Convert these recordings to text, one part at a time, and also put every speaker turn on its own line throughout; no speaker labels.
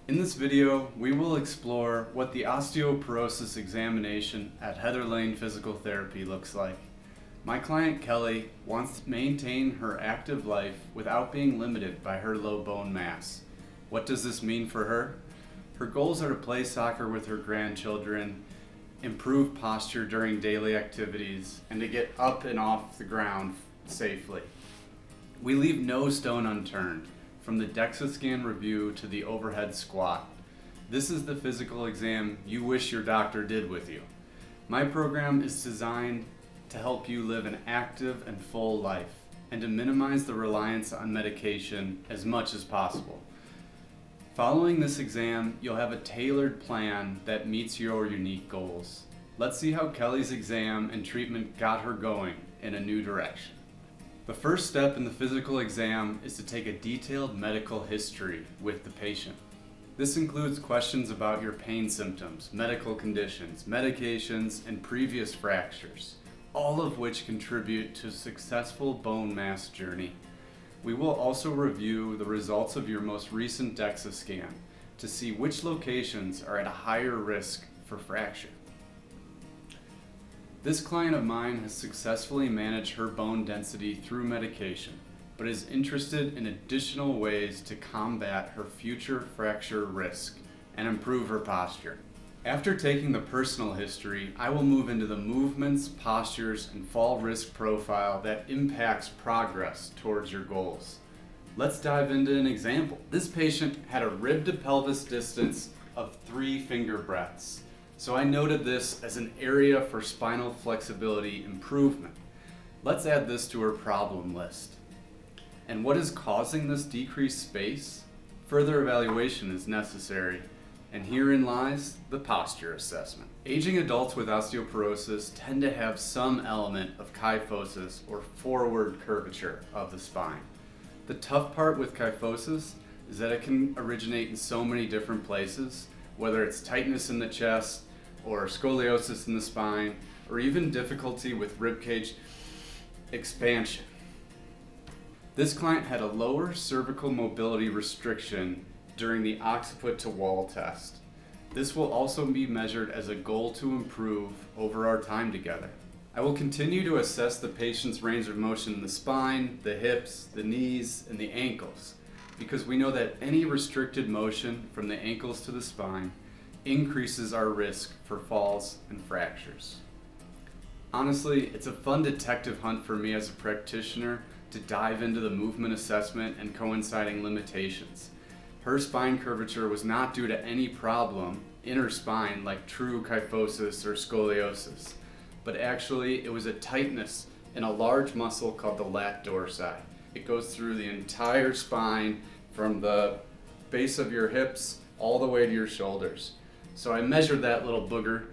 In this video, we will explore what the osteoporosis examination at Heather Lane Physical Therapy looks like. My client Kelly wants to maintain her active life without being limited by her low bone mass. What does this mean for her? Her goals are to play soccer with her grandchildren, improve posture during daily activities, and to get up and off the ground safely. We leave no stone unturned, from the DEXA scan review to the overhead squat. This is the physical exam you wish your doctor did with you. My program is designed to help you live an active and full life and to minimize the reliance on medication as much as possible. Following this exam, you'll have a tailored plan that meets your unique goals. Let's see how Kelly's exam and treatment got her going in a new direction. The first step in the physical exam is to take a detailed medical history with the patient. This includes questions about your pain symptoms, medical conditions, medications, and previous fractures, all of which contribute to a successful bone mass journey. We will also review the results of your most recent DEXA scan to see which locations are at a higher risk for fracture. This client of mine has successfully managed her bone density through medication, but is interested in additional ways to combat her future fracture risk and improve her posture. After taking the personal history, I will move into the movements, postures, and fall risk profile that impacts progress towards your goals. Let's dive into an example. This patient had a rib to pelvis distance of 3 finger breadths. So I noted this as an area for spinal flexibility improvement. Let's add this to her problem list. And what is causing this decreased space? Further evaluation is necessary, and herein lies the posture assessment. Aging adults with osteoporosis tend to have some element of kyphosis or forward curvature of the spine. The tough part with kyphosis is that it can originate in so many different places, whether it's tightness in the chest, or scoliosis in the spine, or even difficulty with ribcage expansion. This client had a lower cervical mobility restriction during the occiput to wall test. This will also be measured as a goal to improve over our time together. I will continue to assess the patient's range of motion in the spine, the hips, the knees, and the ankles, because we know that any restricted motion from the ankles to the spine increases our risk for falls and fractures. Honestly, it's a fun detective hunt for me as a practitioner to dive into the movement assessment and coinciding limitations. Her spine curvature was not due to any problem in her spine like true kyphosis or scoliosis, but actually it was a tightness in a large muscle called the lat dorsi. It goes through the entire spine from the base of your hips all the way to your shoulders. So I measured that little booger,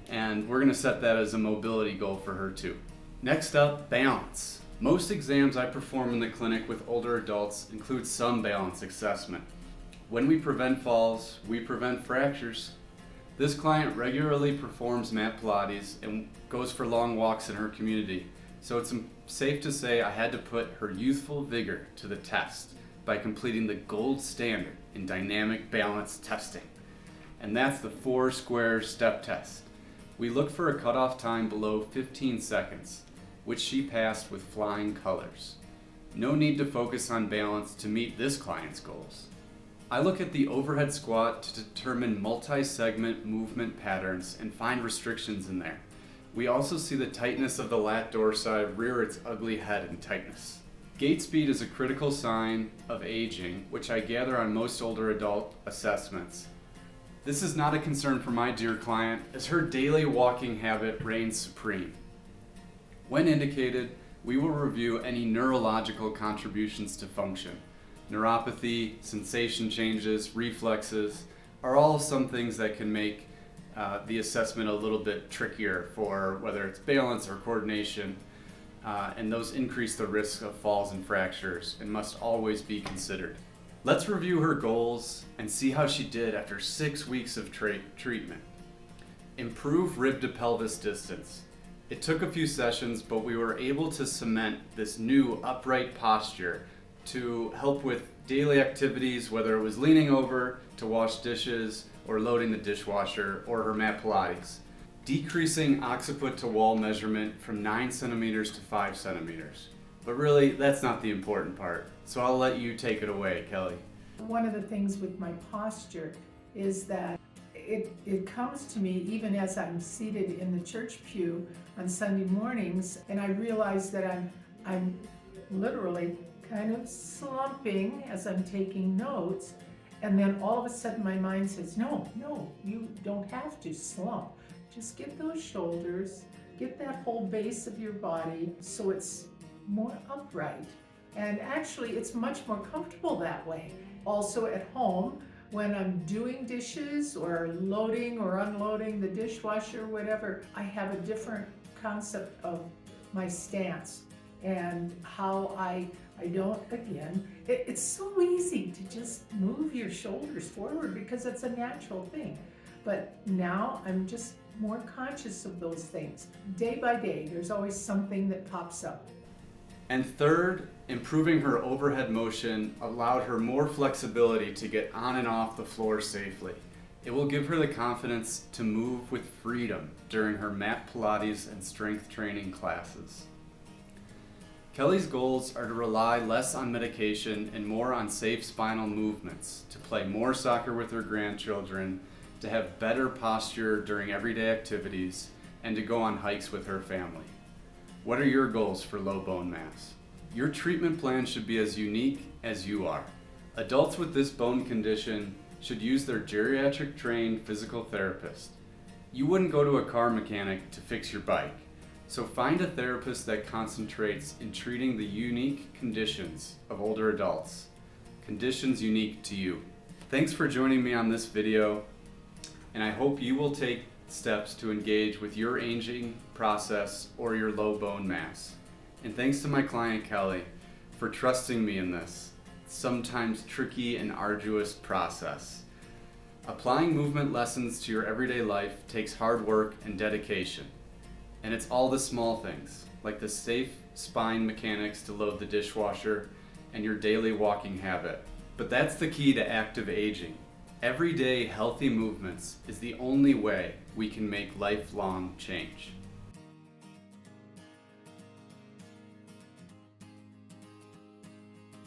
and we're gonna set that as a mobility goal for her too. Next up, balance. Most exams I perform in the clinic with older adults include some balance assessment. When we prevent falls, we prevent fractures. This client regularly performs mat Pilates and goes for long walks in her community. So it's safe to say I had to put her youthful vigor to the test by completing the gold standard in dynamic balance testing. And that's the 4 square step test. We look for a cutoff time below 15 seconds, which she passed with flying colors. No need to focus on balance to meet this client's goals. I look at the overhead squat to determine multi-segment movement patterns and find restrictions in there. We also see the tightness of the lat dorsi rear its ugly head in tightness. Gait speed is a critical sign of aging, which I gather on most older adult assessments. This is not a concern for my dear client, as her daily walking habit reigns supreme. When indicated, we will review any neurological contributions to function. Neuropathy, sensation changes, reflexes are all some things that can make the assessment a little bit trickier for whether it's balance or coordination, and those increase the risk of falls and fractures and must always be considered. Let's review her goals and see how she did after 6 weeks of treatment. Improve rib to pelvis distance. It took a few sessions, but we were able to cement this new upright posture to help with daily activities, whether it was leaning over to wash dishes or loading the dishwasher or her mat Pilates. Decreasing occiput to wall measurement from 9 centimeters to 5 centimeters. But really, that's not the important part. So I'll let you take it away, Kelly.
One of the things with my posture is that it comes to me even as I'm seated in the church pew on Sunday mornings, and I realize that I'm literally kind of slumping as I'm taking notes, and then all of a sudden my mind says, no, you don't have to slump. Just get those shoulders, get that whole base of your body so it's more upright. And actually it's much more comfortable that way. Also at home, when I'm doing dishes or loading or unloading the dishwasher, whatever, I have a different concept of my stance and how I don't, again, it's so easy to just move your shoulders forward because it's a natural thing. But now I'm just more conscious of those things. Day by day, there's always something that pops up.
And third, improving her overhead motion allowed her more flexibility to get on and off the floor safely. It will give her the confidence to move with freedom during her mat Pilates and strength training classes. Kelly's goals are to rely less on medication and more on safe spinal movements, to play more soccer with her grandchildren, to have better posture during everyday activities, and to go on hikes with her family. What are your goals for low bone mass? Your treatment plan should be as unique as you are. Adults with this bone condition should use their geriatric trained physical therapist. You wouldn't go to a car mechanic to fix your bike, so find a therapist that concentrates in treating the unique conditions of older adults, conditions unique to you. Thanks for joining me on this video, and I hope you will take steps to engage with your aging process or your low bone mass. And thanks to my client Kelly for trusting me in this sometimes tricky and arduous process. Applying movement lessons to your everyday life takes hard work and dedication. And it's all the small things, like the safe spine mechanics to load the dishwasher and your daily walking habit. But that's the key to active aging. Everyday healthy movements is the only way we can make lifelong change.